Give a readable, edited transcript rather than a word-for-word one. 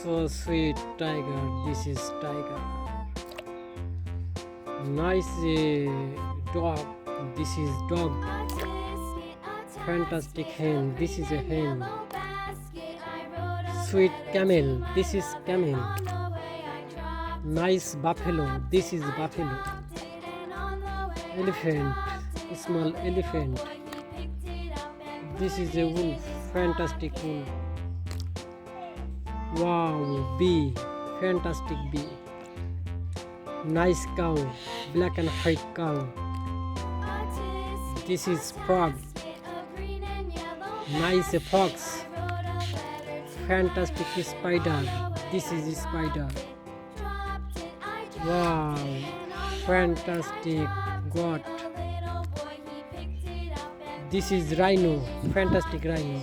So sweet tiger. This is tiger. Nice dog. This is dog. Fantastic hen. This is a hen. Sweet camel. This is camel. Nice buffalo. This is buffalo. Elephant. Small elephant. This is a wolf. Fantastic wolf. Wow, bee. Fantastic bee. Nice cow. Black and white cow. This is frog. Nice fox. Fantastic spider. This is spider. Wow, fantastic goat. This is rhino. Fantastic rhino.